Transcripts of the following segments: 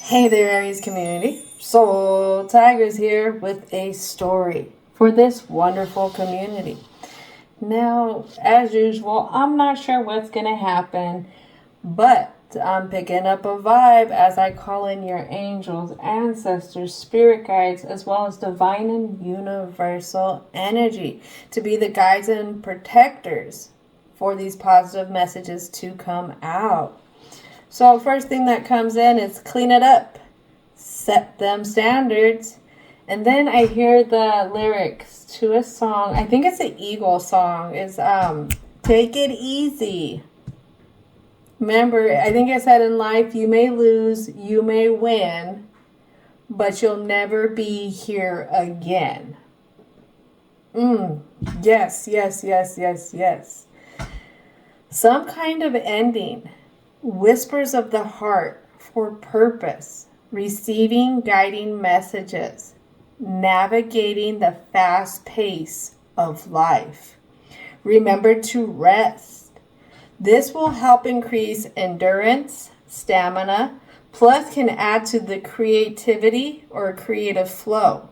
Hey there, Aries community. Soul Tigers here with a story for this wonderful community. Now, as usual, I'm not sure what's going to happen, but I'm picking up a vibe as I call in your angels, ancestors, spirit guides, as well as divine and universal energy to be the guides and protectors for these positive messages to come out. So first thing that comes in is clean it up, set them standards. And then I hear the lyrics to a song. I think it's an Eagle song. Is Take It Easy. Remember, I think I said in life, you may lose, you may win, but you'll never be here again. Yes, yes, yes, yes, yes. Some kind of ending. Whispers of the heart for purpose, receiving guiding messages, navigating the fast pace of life. Remember to rest. This will help increase endurance, stamina, plus can add to the creativity or creative flow.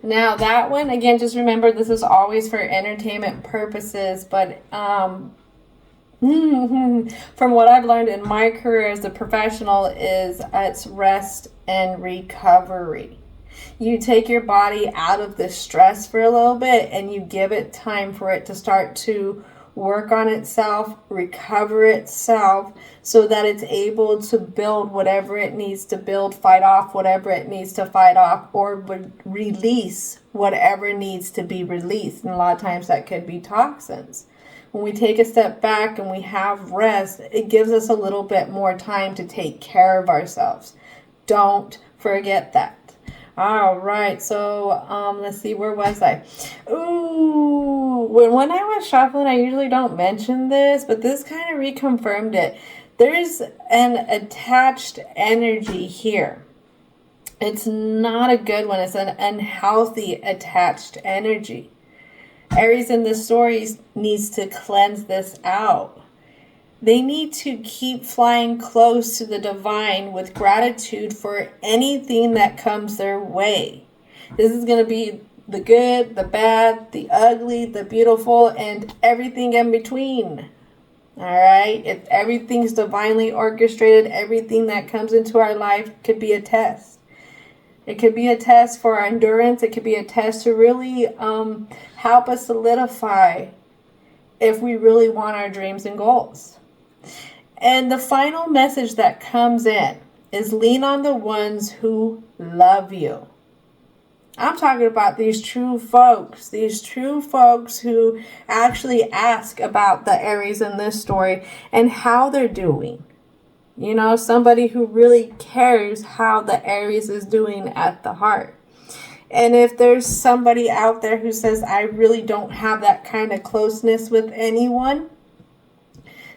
Now that one, again, just remember this is always for entertainment purposes, but from what I've learned in my career as a professional is it's rest and recovery. You take your body out of the stress for a little bit and you give it time for it to start to work on itself, recover itself, so that it's able to build whatever it needs to build, fight off whatever it needs to fight off, or release whatever needs to be released. And a lot of times that could be toxins. When we take a step back and we have rest, it gives us a little bit more time to take care of ourselves. Don't forget that. All right, so let's see, where was I? Ooh, when I was shuffling, I usually don't mention this, but this kind of reconfirmed it. There's an attached energy here. It's not a good one. It's an unhealthy attached energy. Aries in this story needs to cleanse this out. They need to keep flying close to the divine with gratitude for anything that comes their way. This is going to be the good, the bad, the ugly, the beautiful, and everything in between. All right? If everything's divinely orchestrated, everything that comes into our life could be a test. It could be a test for our endurance. It could be a test to really help us solidify if we really want our dreams and goals. And the final message that comes in is lean on the ones who love you. I'm talking about these true folks who actually ask about the Aries in this story and how they're doing. You know, somebody who really cares how the Aries is doing at the heart. And if there's somebody out there who says, I really don't have that kind of closeness with anyone,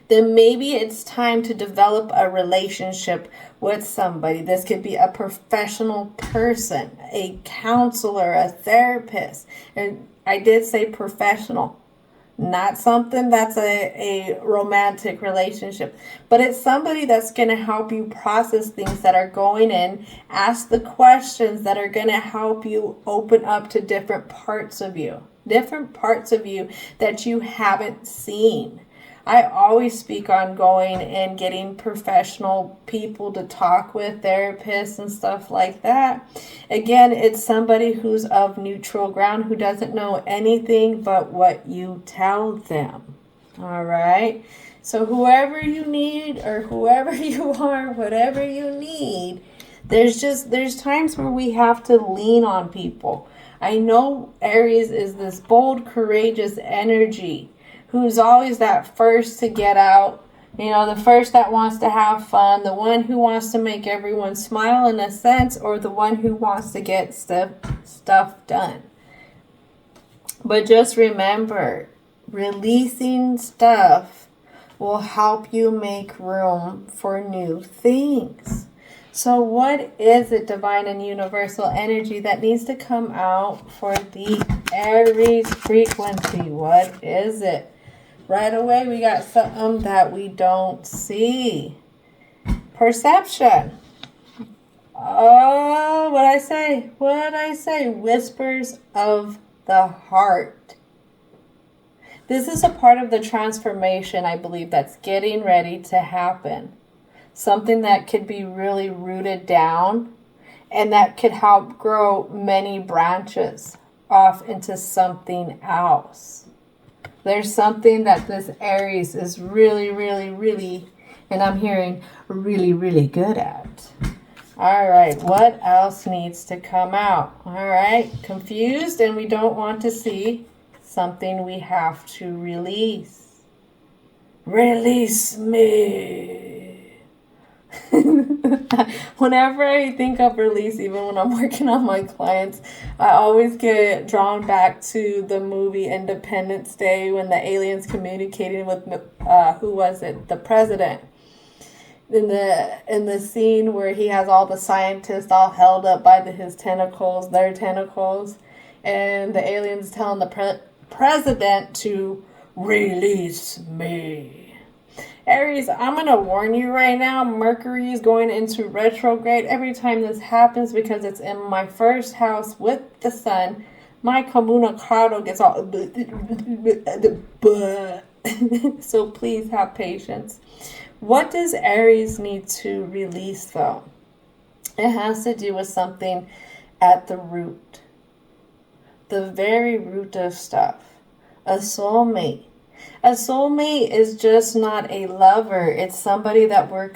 then maybe it's time to develop a relationship with somebody. This could be a professional person, a counselor, a therapist. And I did say professional. Not something that's a romantic relationship, but it's somebody that's going to help you process things that are going in, ask the questions that are going to help you open up to different parts of you that you haven't seen. I always speak on going and getting professional people to talk with, therapists and stuff like that. Again, it's somebody who's of neutral ground, who doesn't know anything but what you tell them. All right? So whoever you need or whoever you are, whatever you need, there's times where we have to lean on people. I know Aries is this bold, courageous energy who's always that first to get out, you know, the first that wants to have fun, the one who wants to make everyone smile in a sense, or the one who wants to get stuff done. But just remember, releasing stuff will help you make room for new things. So what is it, divine and universal energy, that needs to come out for the Aries frequency? What is it? Right away, we got something that we don't see. Perception. Oh, what I say? What I say? Whispers of the heart. This is a part of the transformation, I believe, that's getting ready to happen. Something that could be really rooted down and that could help grow many branches off into something else. There's something that this Aries is really, really, really, and I'm hearing really, really good at. All right, what else needs to come out? All right, confused and we don't want to see something we have to release. Release me. Whenever I think of release, even when I'm working on my clients, I always get drawn back to the movie Independence Day when the aliens communicated with, who was it? The president. In the scene where he has all the scientists all held up by his tentacles, their tentacles, and the aliens telling the president to release me. Aries, I'm going to warn you right now, Mercury is going into retrograde every time this happens because it's in my first house with the sun. My comunicado gets all... So please have patience. What does Aries need to release, though? It has to do with something at the root. The very root of stuff. A soulmate. A soulmate is just not a lover. It's somebody that we're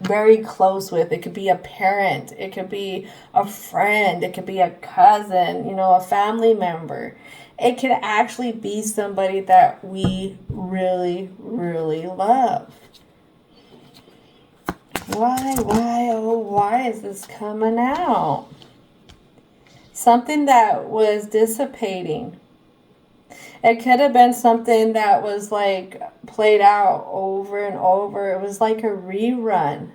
very close with. It could be a parent. It could be a friend. It could be a cousin, a family member. It could actually be somebody that we really, really love. Why is this coming out? Something that was dissipating. It could have been something that was like played out over and over. It was like a rerun.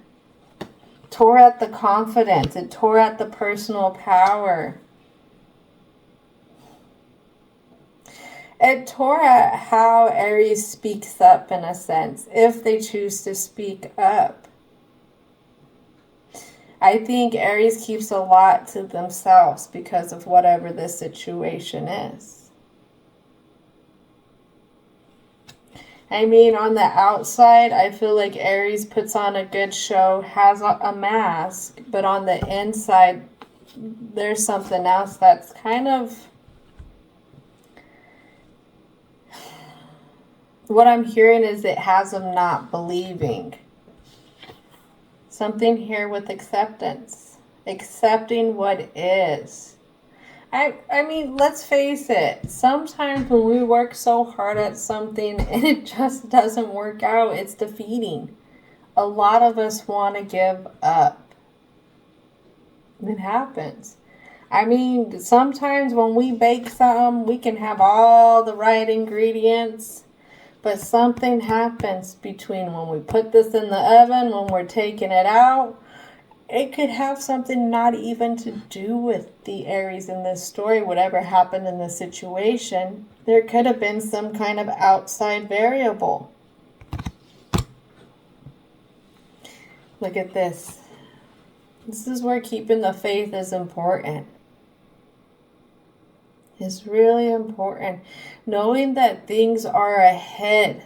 Tore at the confidence. It tore at the personal power. It tore at how Aries speaks up in a sense, if they choose to speak up. I think Aries keeps a lot to themselves because of whatever this situation is. I mean, on the outside, I feel like Aries puts on a good show, has a mask, but on the inside, there's something else that's kind of... What I'm hearing is it has them not believing. Something here with acceptance. Accepting what is. I mean, let's face it. Sometimes when we work so hard at something and it just doesn't work out, it's defeating. A lot of us want to give up. It happens. I mean, sometimes when we bake something, we can have all the right ingredients. But something happens between when we put this in the oven, when we're taking it out. It could have something not even to do with the Aries in this story, whatever happened in the situation. There could have been some kind of outside variable. Look at this. This is where keeping the faith is important. It's really important. Knowing that things are ahead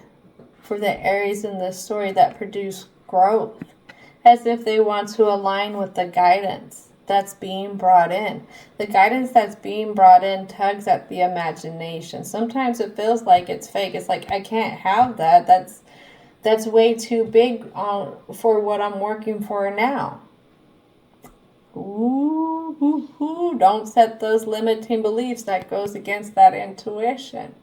for the Aries in this story that produce growth. As if they want to align with the guidance that's being brought in. The guidance that's being brought in tugs at the imagination. Sometimes it feels like it's fake. It's like, I can't have that. That's way too big for what I'm working for now. Ooh, don't set those limiting beliefs. That goes against that intuition.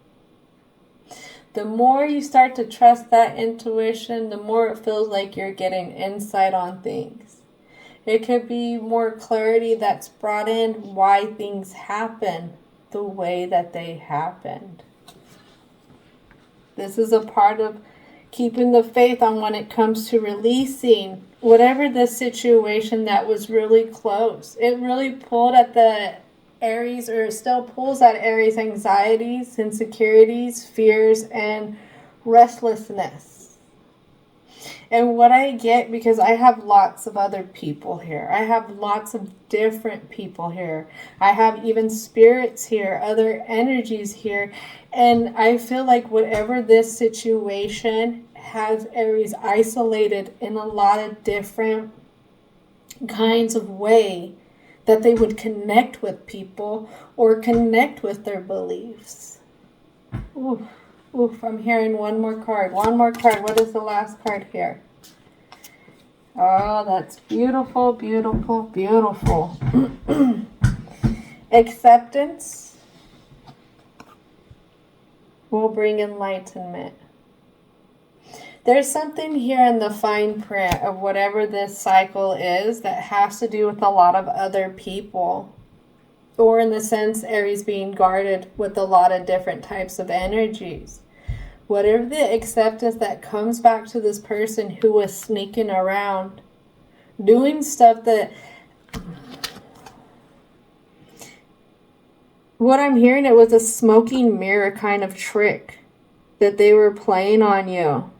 The more you start to trust that intuition, the more it feels like you're getting insight on things. It could be more clarity that's brought in why things happen the way that they happened. This is a part of keeping the faith on when it comes to releasing whatever the situation that was really close. It really pulled at the Aries, or still pulls at Aries' anxieties, insecurities, fears, and restlessness. And what I get, because I have lots of other people here. I have lots of different people here. I have even spirits here, other energies here. And I feel like whatever this situation has Aries isolated in a lot of different kinds of way that they would connect with people or connect with their beliefs. Oof, oof, I'm hearing one more card. One more card. What is the last card here? Oh, that's beautiful, beautiful, beautiful. Acceptance will bring enlightenment. There's something here in the fine print of whatever this cycle is that has to do with a lot of other people. Or in the sense, Aries being guarded with a lot of different types of energies. Whatever the acceptance that comes back to this person who was sneaking around, doing stuff that... What I'm hearing, it was a smoking mirror kind of trick that they were playing on you.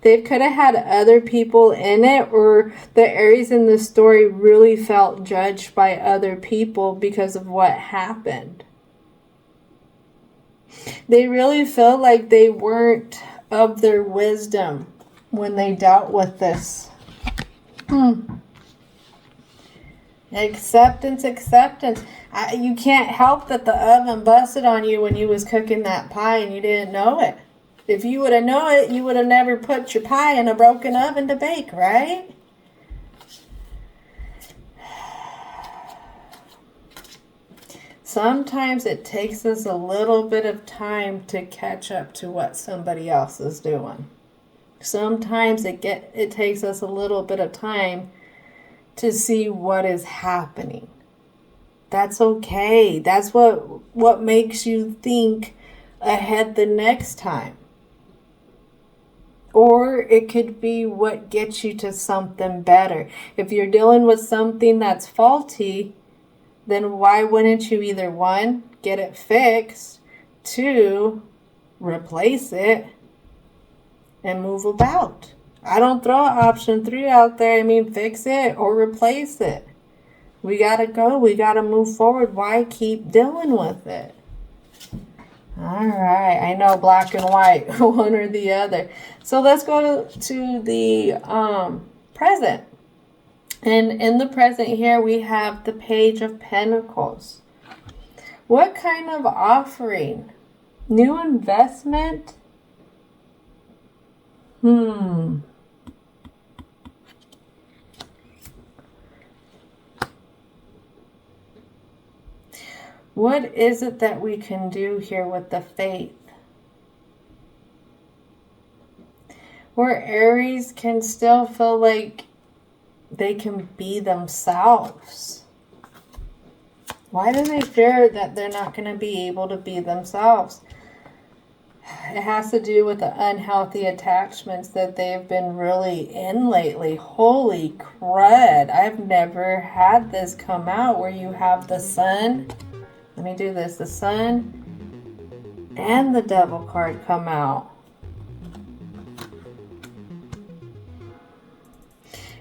They could have had other people in it, or the Aries in the story really felt judged by other people because of what happened. They really feel like they weren't of their wisdom when they dealt with this. Acceptance, acceptance. You can't help that the oven busted on you when you was cooking that pie and you didn't know it. If you would have known it, you would have never put your pie in a broken oven to bake, right? Sometimes it takes us a little bit of time to catch up to what somebody else is doing. Sometimes it takes us a little bit of time to see what is happening. That's okay. That's what makes you think ahead the next time. Or it could be what gets you to something better. If you're dealing with something that's faulty, then why wouldn't you either, one, get it fixed, two, replace it, and move about? I don't throw option 3 out there. I mean, fix it or replace it. We got to go. We got to move forward. Why keep dealing with it? All right. I know black and white, one or the other. So let's go to the present. And in the present here, we have the Page of Pentacles. What kind of offering? New investment? What is it that we can do here with the faith? Where Aries can still feel like they can be themselves. Why do they fear that they're not going to be able to be themselves? It has to do with the unhealthy attachments that they've been really in lately. Holy crud. I've never had this come out where you have the Sun. Let me do this. The Sun and the Devil card come out.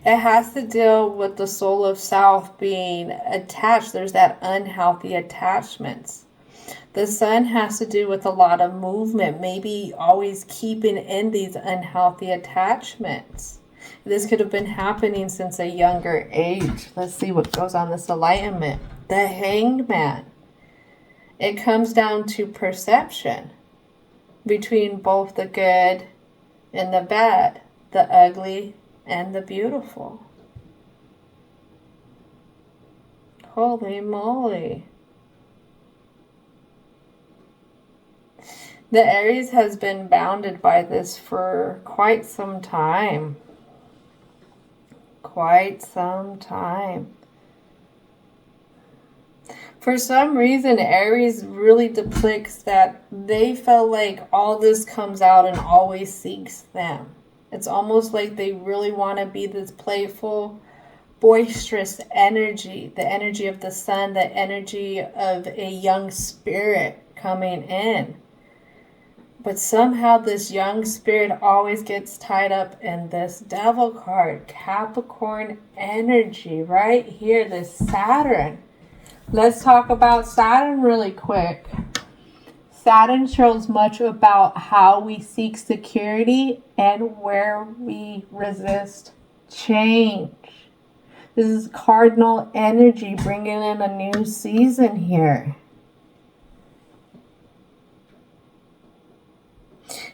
It has to deal with the soul of self being attached. There's that unhealthy attachments. The Sun has to do with a lot of movement, maybe always keeping in these unhealthy attachments. This could have been happening since a younger age. Let's see what goes on this Enlightenment. The Hanged Man. It comes down to perception between both the good and the bad, the ugly and the beautiful. Holy moly. The Aries has been bounded by this for quite some time. Quite some time. For some reason, Aries really depicts that they feel like all this comes out and always seeks them. It's almost like they really want to be this playful, boisterous energy, the energy of the Sun, the energy of a young spirit coming in. But somehow this young spirit always gets tied up in this devil card, Capricorn energy, right here, this Saturn. Let's talk about Saturn really quick. Saturn shows much about how we seek security and where we resist change. This is cardinal energy bringing in a new season here.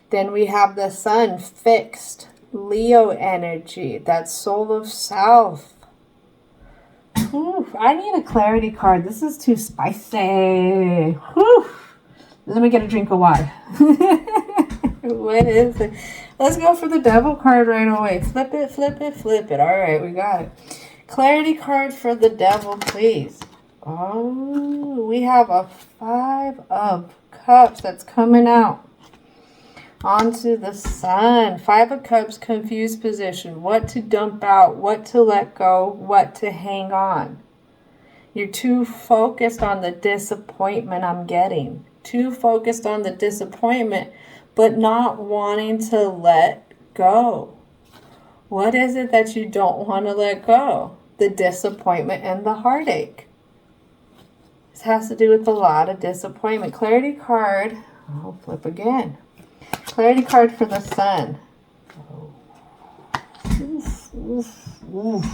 Then we have the sun, fixed, Leo energy, that soul of self. Whew, I need a clarity card. This is too spicy. Whew. Let me get a drink of water. What is it? Let's go for the devil card right away. Flip it, flip it, flip it. All right, we got it. Clarity card for the devil, please. Oh, we have a 5 of Cups that's coming out. Onto the sun. 5 of Cups, confused position. What to dump out, what to let go, what to hang on. You're too focused on the disappointment I'm getting. Too focused on the disappointment, but not wanting to let go. What is it that you don't want to let go? The disappointment and the heartache. This has to do with a lot of disappointment. Clarity card. I'll flip again. Clarity card for the sun. Oof, oof, oof.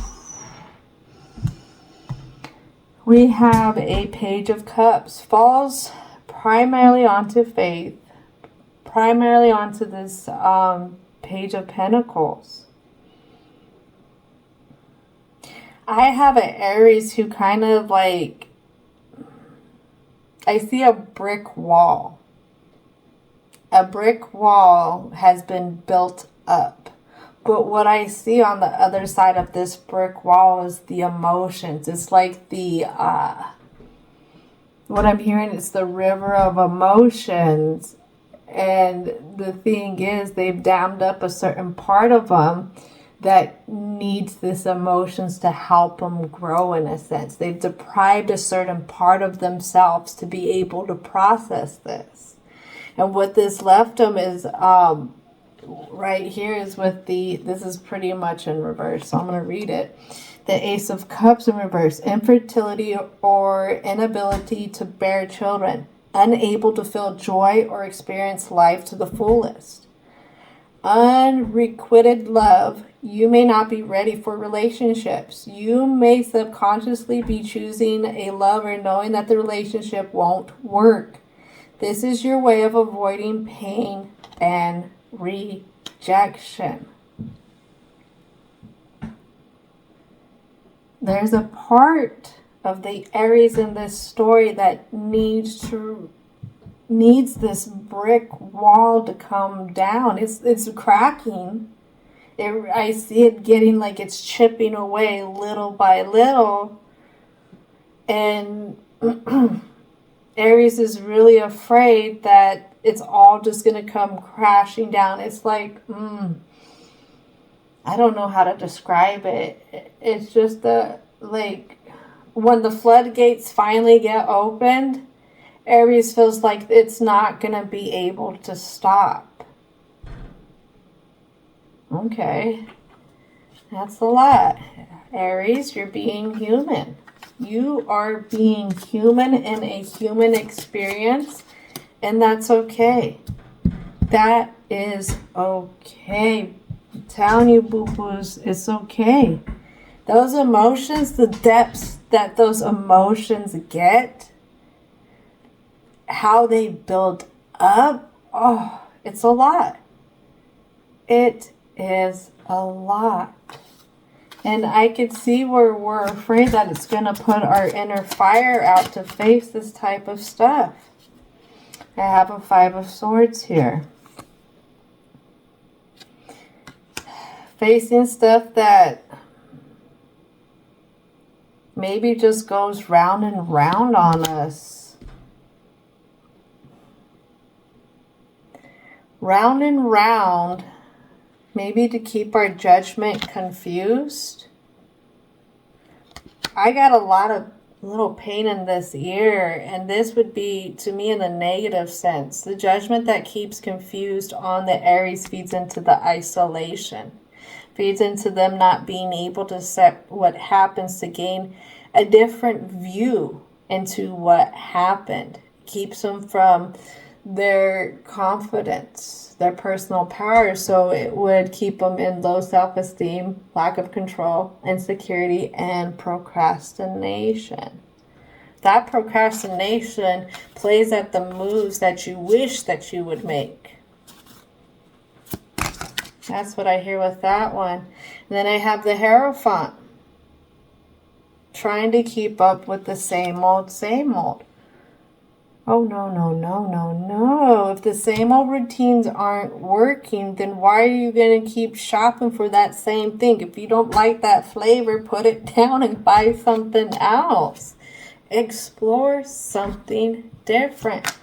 We have a Page of Cups. Falls primarily onto faith. Primarily onto this Page of Pentacles. I have an Aries who kind of like, I see a brick wall. A brick wall has been built up. But what I see on the other side of this brick wall is the emotions. It's like the, what I'm hearing is the river of emotions. And the thing is, they've dammed up a certain part of them that needs this emotions to help them grow in a sense. They've deprived a certain part of themselves to be able to process this. And what this left them is, right here is with this is pretty much in reverse, so I'm going to read it. The Ace of Cups in reverse. Infertility or inability to bear children. Unable to feel joy or experience life to the fullest. Unrequited love. You may not be ready for relationships. You may subconsciously be choosing a lover knowing that the relationship won't work. This is your way of avoiding pain and rejection. There's a part of the Aries in this story that needs this brick wall to come down. It's cracking. I see it getting like it's chipping away little by little. And Aries is really afraid that it's all just going to come crashing down. It's like, I don't know how to describe it. It's just like when the floodgates finally get opened, Aries feels like it's not going to be able to stop. Okay. That's a lot. Aries, you're being human. You are being human in a human experience, and that's okay. That is okay. I'm telling you, boo-boos, it's okay. Those emotions, the depths that those emotions get, how they build up, oh, it's a lot. It is a lot. And I could see where we're afraid that it's going to put our inner fire out to face this type of stuff. I have a 5 of Swords here. Facing stuff that maybe just goes round and round on us. Round and round. Maybe to keep our judgment confused. I got a lot of little pain in this ear, and this would be, to me, in a negative sense. The judgment that keeps confused on the Aries feeds into the isolation, feeds into them not being able to set what happens to gain a different view into what happened. Keeps them from their confidence, their personal power. So it would keep them in low self-esteem, lack of control, insecurity, and procrastination. That procrastination plays at the moves that you wish that you would make. That's what I hear with that one. And then I have the Hierophant. Trying to keep up with the same old, same old. Oh, no, no, no, no, no. If the same old routines aren't working, then why are you going to keep shopping for that same thing? If you don't like that flavor, put it down and buy something else. Explore something different.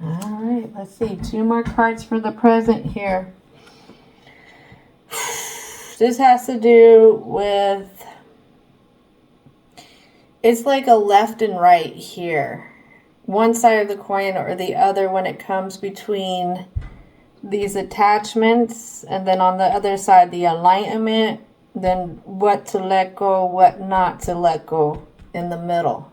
All right, let's see. 2 more cards for the present here. This has to do with, it's like a left and right here. One side of the coin or the other when it comes between these attachments, and then on the other side the enlightenment, then what to let go, what not to let go in the middle.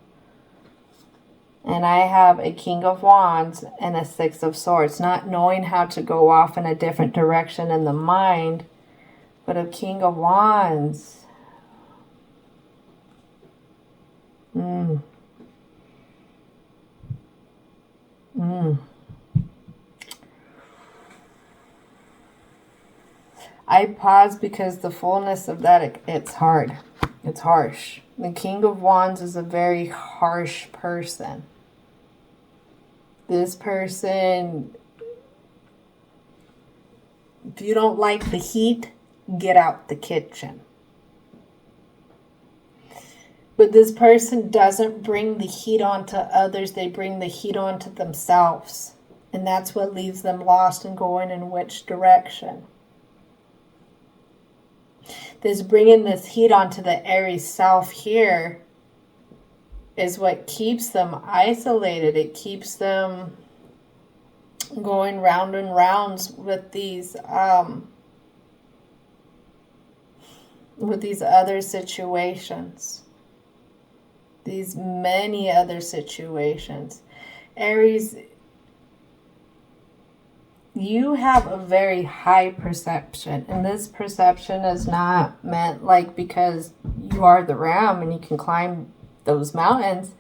And I have a King of Wands and a 6 of Swords, not knowing how to go off in a different direction in the mind, but a King of Wands. I pause because the fullness of that, it's hard. It's harsh. The King of Wands is a very harsh person. This person, if you don't like the heat, get out the kitchen. But this person doesn't bring the heat onto others. They bring the heat onto themselves. And that's what leaves them lost and going in which direction. This bringing this heat onto the Aries self here is what keeps them isolated. It keeps them going round and rounds with these other situations. These many other situations. Aries, you have a very high perception, and this perception is not meant like because you are the ram and you can climb those mountains.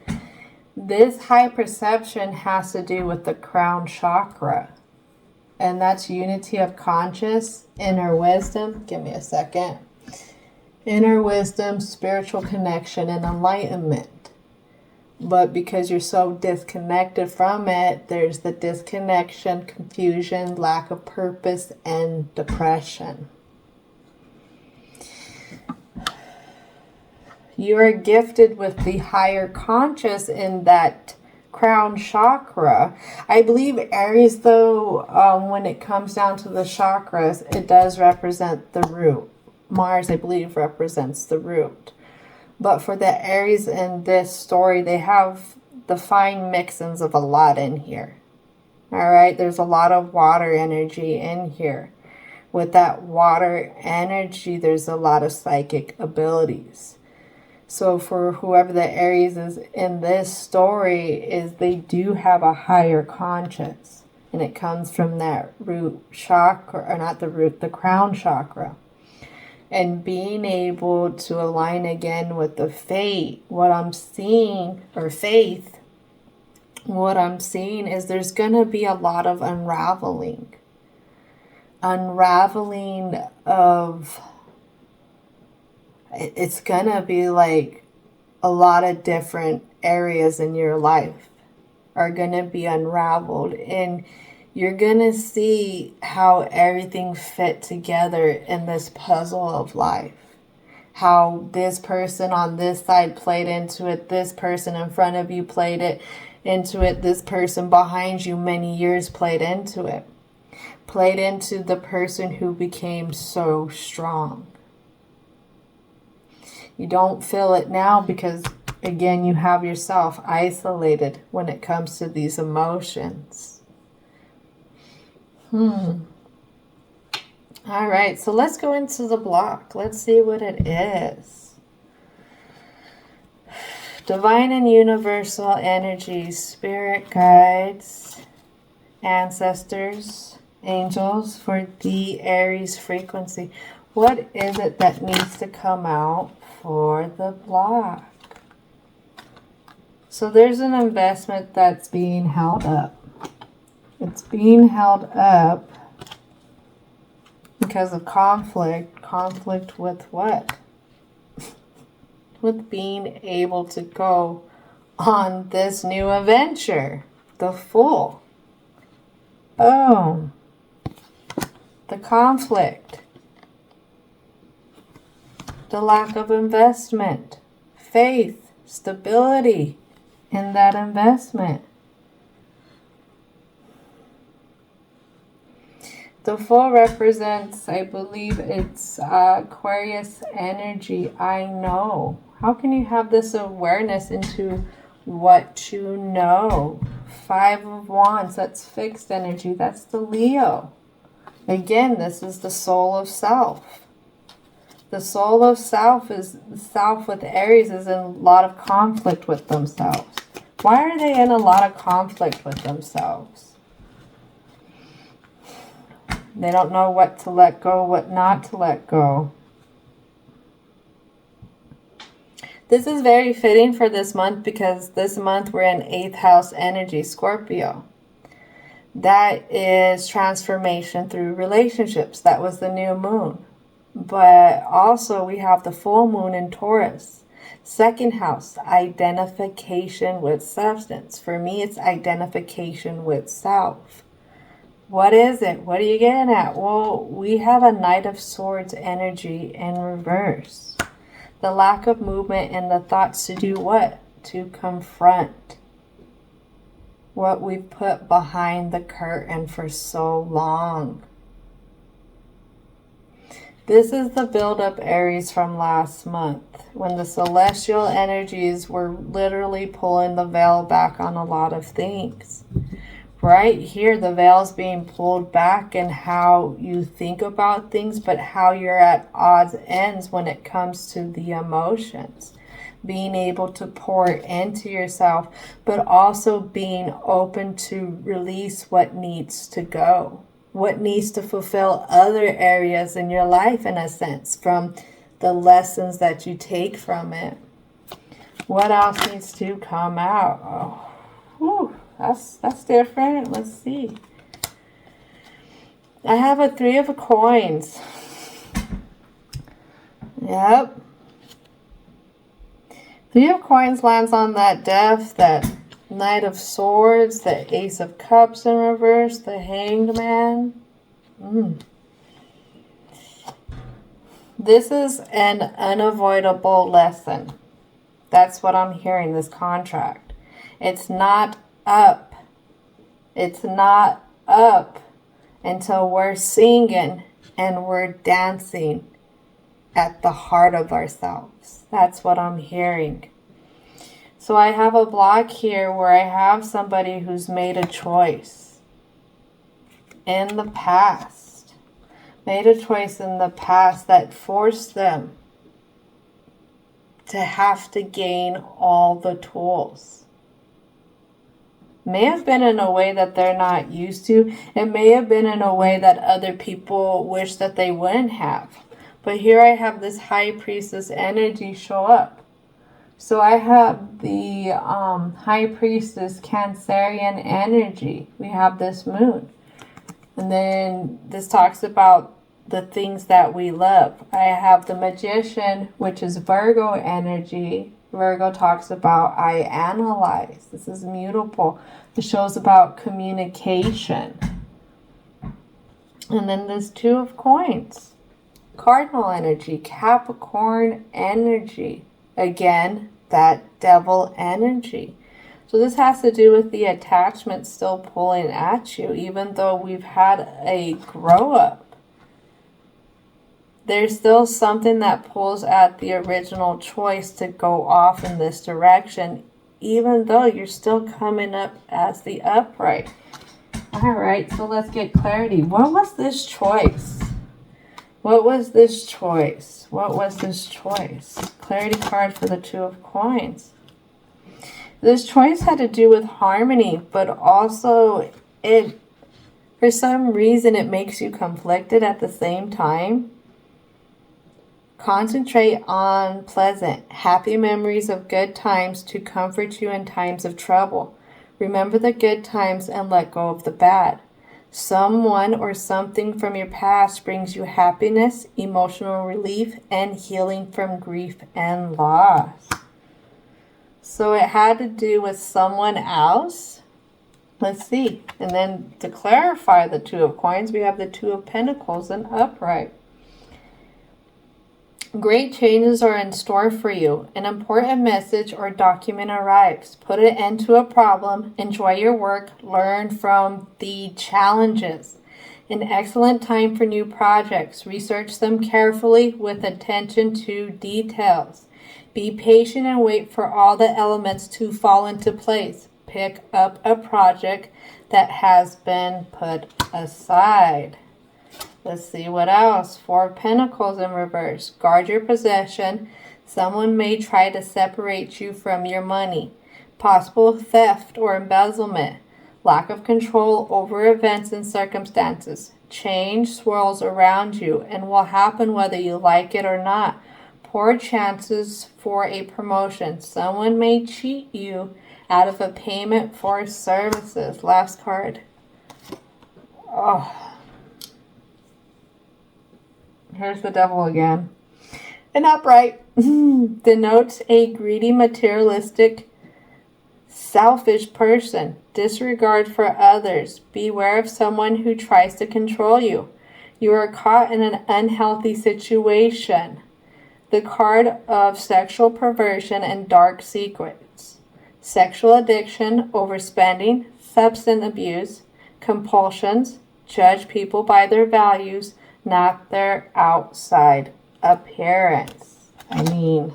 This high perception has to do with the crown chakra, and that's unity of conscious, inner wisdom. Give me a second. Inner wisdom, spiritual connection, and enlightenment. But because you're so disconnected from it, there's the disconnection, confusion, lack of purpose, and depression. You are gifted with the higher conscious in that crown chakra. I believe Aries, though, when it comes down to the chakras, it does represent the root. Mars, I believe, represents the root. But for the Aries in this story, they have the fine mixins of a lot in here. All right, there's a lot of water energy in here. With that water energy, there's a lot of psychic abilities. So for whoever the Aries is in this story, is they do have a higher conscience. And it comes from that root chakra, or not the root, the crown chakra. And being able to align again with the fate, what I'm seeing, or faith, what I'm seeing is there's going to be a lot of unraveling. Unraveling of, it's going to be like a lot of different areas in your life are going to be unraveled. And you're going to see how everything fit together in this puzzle of life. How this person on this side played into it, this person in front of you played it into it, this person behind you many years played into it. Played into the person who became so strong. You don't feel it now because Again, you have yourself isolated when it comes to these emotions. All right, so let's go into the block. Let's see what it is. Divine and universal energies, spirit guides, ancestors, angels for the Aries frequency. What is it that needs to come out for the block? So there's an investment that's being held up. It's being held up because of conflict. Conflict with what? With being able to go on this new adventure. The Fool. Boom. The conflict. The lack of investment. Faith. Stability in that investment. The Fool represents, I believe it's Aquarius energy. I know. How can you have this awareness into what you know? 5 of Wands, that's fixed energy. That's the Leo. Again, this is the soul of self. The soul of self with Aries is in a lot of conflict with themselves. Why are they in a lot of conflict with themselves? They don't know what to let go, what not to let go. This is very fitting for this month because this month we're in 8th house energy, Scorpio. That is transformation through relationships. That was the new moon. But also we have the full moon in Taurus. 2nd house, identification with substance. For me, it's identification with self. What is it? What are you getting at? Well, we have a Knight of Swords energy in reverse. The lack of movement and the thoughts to do what? To confront what we've put behind the curtain for so long. This is the build-up Aries from last month, when the celestial energies were literally pulling the veil back on a lot of things. Right here, the veil's being pulled back in how you think about things, but how you're at odds ends when it comes to the emotions. Being able to pour into yourself, but also being open to release what needs to go. What needs to fulfill other areas in your life, in a sense, from the lessons that you take from it. What else needs to come out? Oh, whew, that's different. Let's see. I have a 3 of coins. Yep. 3 of coins lands on that death, that Knight of Swords, the Ace of Cups in reverse, the Hanged Man. This is an unavoidable lesson. That's what I'm hearing, this contract. It's not up. It's not up until we're singing and we're dancing at the heart of ourselves. That's what I'm hearing. So I have a block here where I have somebody who's made a choice in the past. Made a choice in the past that forced them to have to gain all the tools. May have been in a way that they're not used to. It may have been in a way that other people wish that they wouldn't have. But here I have this High Priestess energy show up. So I have the High Priestess Cancerian energy. We have this moon. And then this talks about the things that we love. I have the Magician, which is Virgo energy. Virgo talks about I analyze. This is mutable. It shows about communication. And then this 2 of coins. Cardinal energy, Capricorn energy. Again, that devil energy. So this has to do with the attachment still pulling at you, even though we've had a grow up. there's still something that pulls at the original choice to go off in this direction, even though you're still coming up as the upright. All right, so let's get clarity. What was this choice? What was this choice? What was this choice? Clarity card for the Two of Coins. This choice had to do with harmony, but also for some reason it makes you conflicted at the same time. Concentrate on pleasant, happy memories of good times to comfort you in times of trouble. Remember the good times and let go of the bad. Someone or something from your past brings you happiness, emotional relief, and healing from grief and loss. So it had to do with someone else. Let's see. And then to clarify the Two of Coins, we have the Two of Pentacles and upright. Great changes are in store for you. An important message or document arrives. Put it into a problem. Enjoy your work. Learn from the challenges. An excellent time for new projects. Research them carefully with attention to details. Be patient and wait for all the elements to fall into place. Pick up a project that has been put aside. Let's see what else. Four of Pentacles in reverse. Guard your possession. Someone may try to separate you from your money. Possible theft or embezzlement. Lack of control over events and circumstances. Change swirls around you and will happen whether you like it or not. Poor chances for a promotion. Someone may cheat you out of a payment for services. Last card. Oh. Here's the devil again. An upright denotes a greedy, materialistic, selfish person. Disregard for others. Beware of someone who tries to control you. You are caught in an unhealthy situation. The card of sexual perversion and dark secrets. Sexual addiction, overspending, substance abuse, compulsions. Judge people by their values, not their outside appearance. I mean,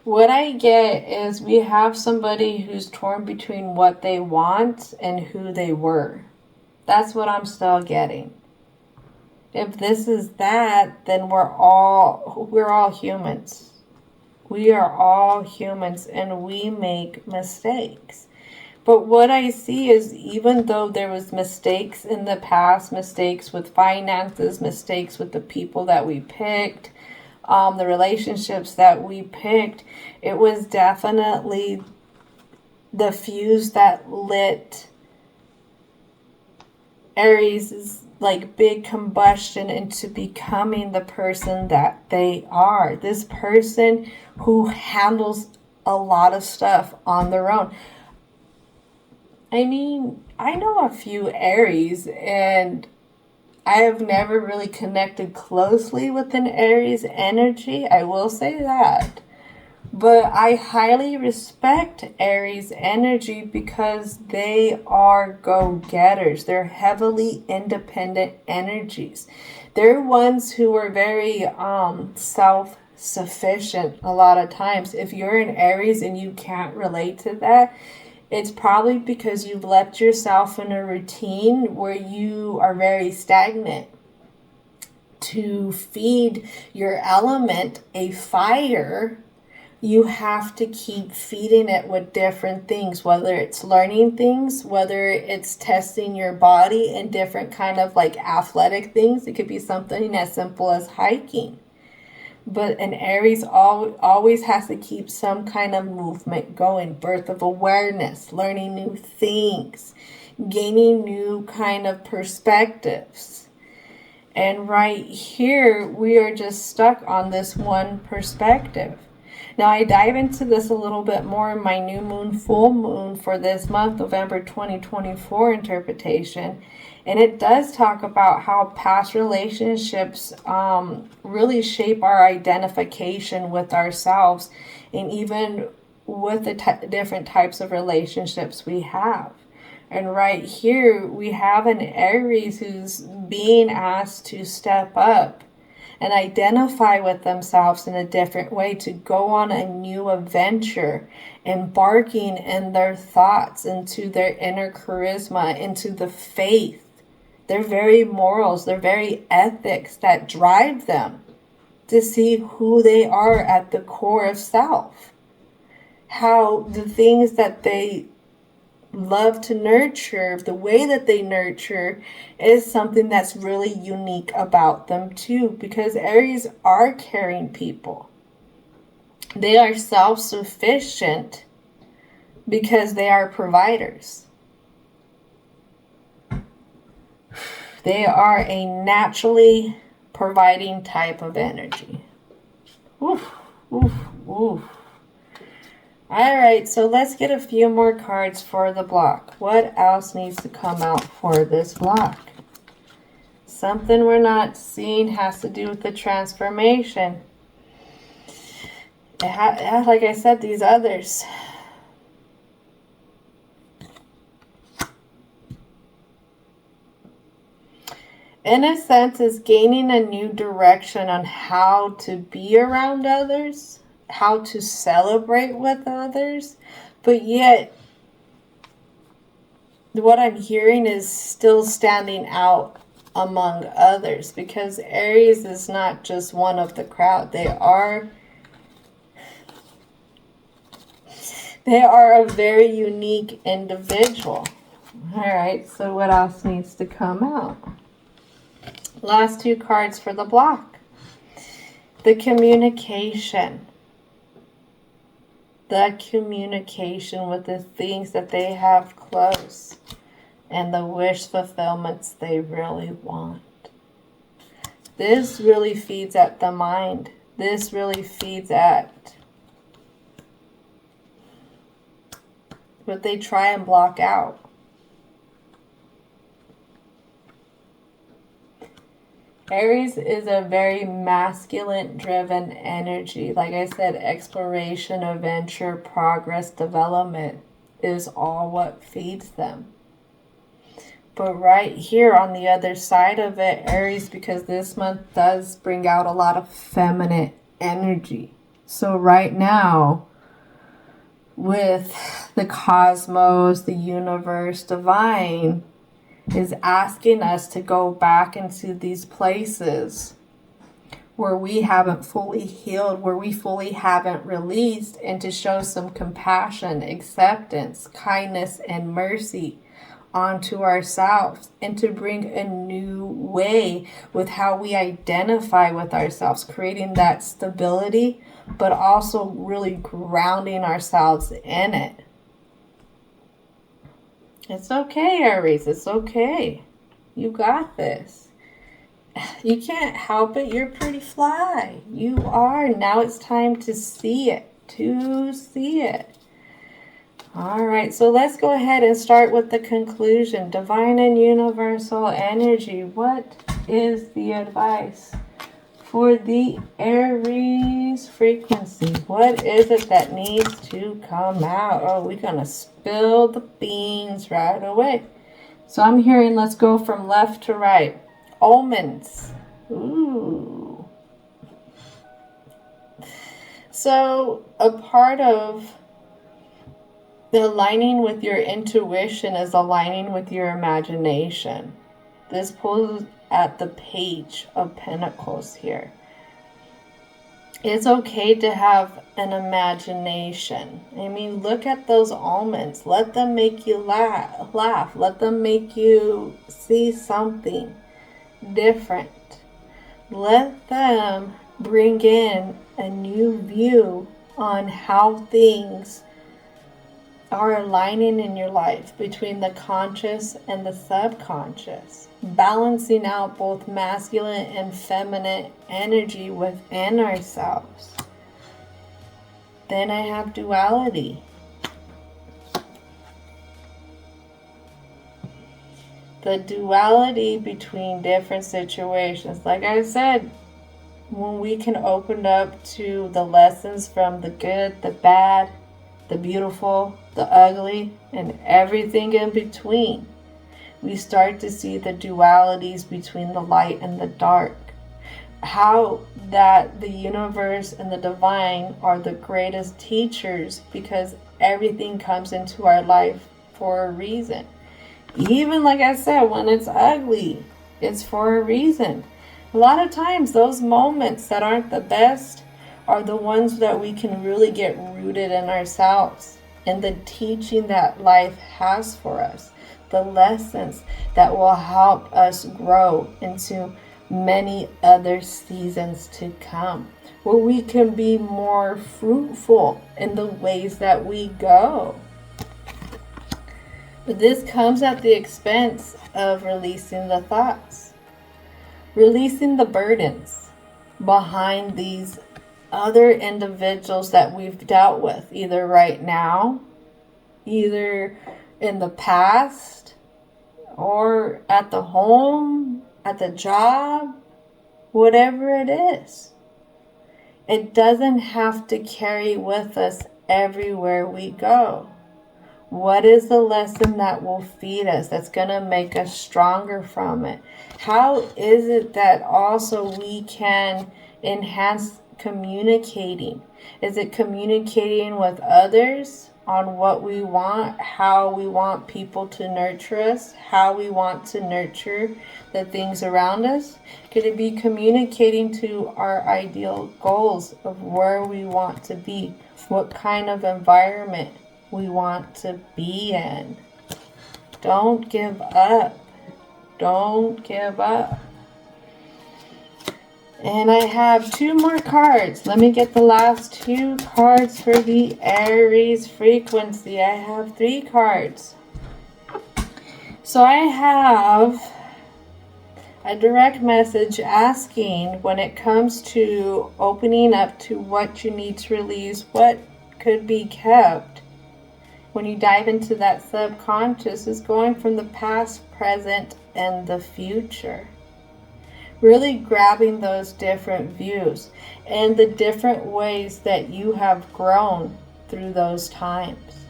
what I get is we have somebody who's torn between what they want and who they were. That's what I'm still getting. If this is that, then we're all humans. We are all humans and we make mistakes. But what I see is even though there was mistakes in the past, mistakes with finances, mistakes with the people that we picked, the relationships that we picked, it was definitely the fuse that lit Aries' like big combustion into becoming the person that they are. This person who handles a lot of stuff on their own. I mean, I know a few Aries and I have never really connected closely with an Aries energy. I will say that. But I highly respect Aries energy because they are go-getters. They're heavily independent energies. They're ones who are very self-sufficient a lot of times. If you're an Aries and you can't relate to that, it's probably because you've left yourself in a routine where you are very stagnant. To feed your element, a fire, you have to keep feeding it with different things, whether it's learning things, whether it's testing your body in different kind of like athletic things. It could be something as simple as hiking. But an Aries always has to keep some kind of movement going, birth of awareness, learning new things, gaining new kind of perspectives. And right here, we are just stuck on this one perspective. Now, I dive into this a little bit more in my new moon, full moon for this month, November 2024 interpretation. And it does talk about how past relationships really shape our identification with ourselves and even with the different types of relationships we have. And right here, we have an Aries who's being asked to step up and identify with themselves in a different way, to go on a new adventure, embarking in their thoughts, into their inner charisma, into the faith, their very morals, their very ethics that drive them to see who they are at the core of self. How the things that they love to nurture, the way that they nurture, is something that's really unique about them too, because Aries are caring people. They are self-sufficient because they are providers. They are a naturally providing type of energy. Oof, oof, oof. Alright, so let's get a few more cards for the block. What else needs to come out for this block? Something we're not seeing has to do with the transformation. Like I said, these others. In a sense, is gaining a new direction on how to be around others, how to celebrate with others, but yet what I'm hearing is still standing out among others, because Aries is not just one of the crowd. They are a very unique individual. All right, so what else needs to come out? Last two cards for the block. The communication. The communication with the things that they have close and the wish fulfillments they really want. This really feeds at the mind. This really feeds at what they try and block out. Aries is a very masculine-driven energy. Like I said, exploration, adventure, progress, development is all what feeds them. But right here on the other side of it, Aries, because this month does bring out a lot of feminine energy. So right now, with the cosmos, the universe, divine, is asking us to go back into these places where we haven't fully healed, where we fully haven't released, and to show some compassion, acceptance, kindness, and mercy onto ourselves, and to bring a new way with how we identify with ourselves, creating that stability, but also really grounding ourselves in it. It's okay, Aries. It's okay. You got this. You can't help it. You're pretty fly. You are. Now it's time to see it. All right. So let's go ahead and start with the conclusion. Divine and universal energy. What is the advice for the Aries frequency? What is it that needs to come out? Oh, we're going to spill the beans right away. So I'm hearing, let's go from left to right. Omens. Ooh. So a part of the aligning with your intuition is aligning with your imagination. This pulls at the Page of Pentacles here. It's okay to have an imagination. I mean, look at those omens. Let them make you laugh. Let them make you see something different. Let them bring in a new view on how things are aligning in your life between the conscious and the subconscious, balancing out both masculine and feminine energy within ourselves. Then I have duality. The duality between different situations. Like I said, when we can open up to the lessons from the good, the bad, the beautiful, the ugly, and everything in between. We start to see the dualities between the light and the dark. How that the universe and the divine are the greatest teachers, because everything comes into our life for a reason. Even like I said, when it's ugly, it's for a reason. A lot of times those moments that aren't the best are the ones that we can really get rooted in ourselves and the teaching that life has for us, the lessons that will help us grow into many other seasons to come, where we can be more fruitful in the ways that we go. But this comes at the expense of releasing the thoughts, releasing the burdens behind these other individuals that we've dealt with, either right now, either in the past, or at the home, at the job, whatever it is. It doesn't have to carry with us everywhere we go. What is the lesson that will feed us, that's going to make us stronger from it? How is it that also we can enhance communicating? Is it communicating with others on what we want, how we want people to nurture us, how we want to nurture the things around us? Could it be communicating to our ideal goals of where we want to be, what kind of environment we want to be in? Don't give up. Don't give up. And I have 2 more cards. Let me get the last 2 cards for the Aries frequency. I have 3 cards. So I have a direct message asking, when it comes to opening up to what you need to release, what could be kept. When you dive into that subconscious, is going from the past, present, and the future. Really grabbing those different views and the different ways that you have grown through those times.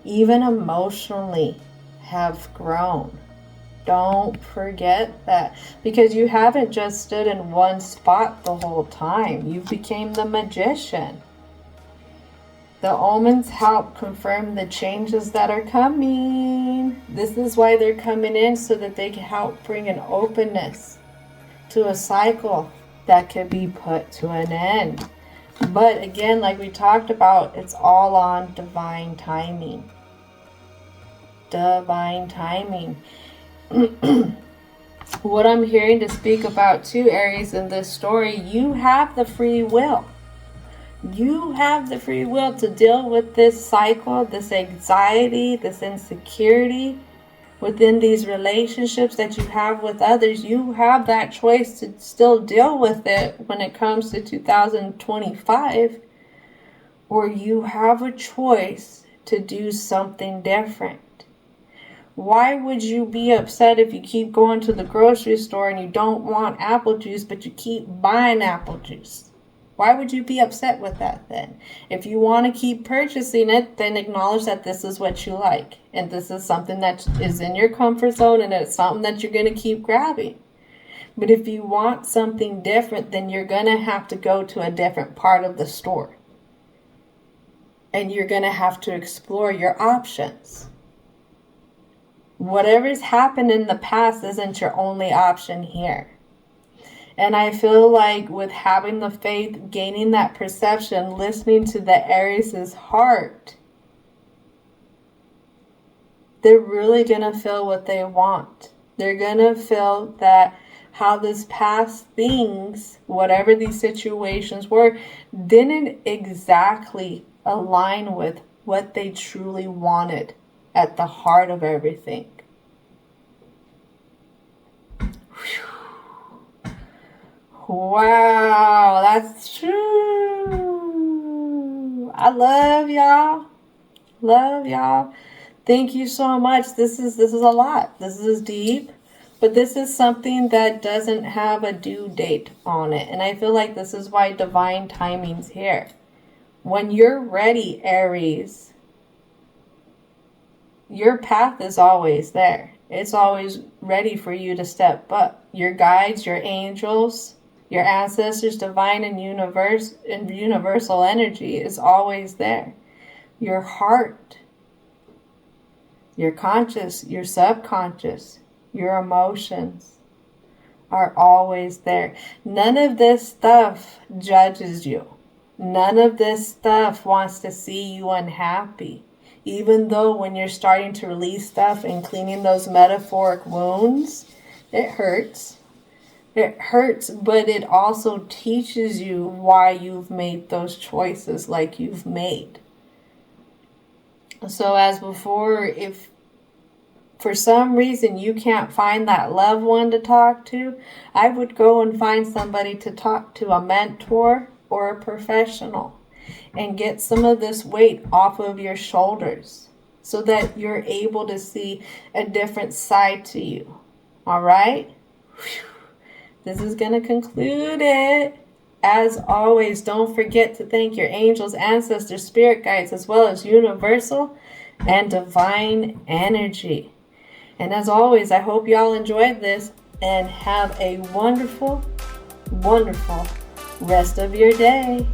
Even emotionally have grown. Don't forget that, because you haven't just stood in one spot the whole time. You became the magician. The omens help confirm the changes that are coming. This is why they're coming in, so that they can help bring an openness to a cycle that could be put to an end. But again, like we talked about, it's all on divine timing. Divine timing. What I'm hearing to speak about too, Aries, in this story, you have the free will. You have the free will to deal with this cycle, this anxiety, this insecurity within these relationships that you have with others. You have that choice to still deal with it when it comes to 2025, or you have a choice to do something different. Why would you be upset if you keep going to the grocery store and you don't want apple juice, but you keep buying apple juice? Why would you be upset with that then? If you want to keep purchasing it, then acknowledge that this is what you like. And this is something that is in your comfort zone, and it's something that you're going to keep grabbing. But if you want something different, then you're going to have to go to a different part of the store. And you're going to have to explore your options. Whatever's happened in the past isn't your only option here. And I feel like with having the faith, gaining that perception, listening to the Aries' heart, they're really going to feel what they want. They're going to feel that how this past things, whatever these situations were, didn't exactly align with what they truly wanted at the heart of everything. Whew. Wow, that's true. I love y'all. Love y'all. Thank you so much. This is a lot. This is deep, but this is something that doesn't have a due date on it. And I feel like this is why divine timing's here. When you're ready, Aries, your path is always there. It's always ready for you to step up. Your guides, your angels, your ancestors, divine and universal energy is always there. Your heart, your conscious, your subconscious, your emotions are always there. None of this stuff judges you. None of this stuff wants to see you unhappy. Even though when you're starting to release stuff and cleaning those metaphoric wounds, it hurts. It hurts, but it also teaches you why you've made those choices like you've made. So as before, if for some reason you can't find that loved one to talk to, I would go and find somebody to talk to, a mentor or a professional, and get some of this weight off of your shoulders so that you're able to see a different side to you. All right? This is going to conclude it. As always, don't forget to thank your angels, ancestors, spirit guides, as well as universal and divine energy. And as always, I hope y'all enjoyed this and have a wonderful, wonderful rest of your day.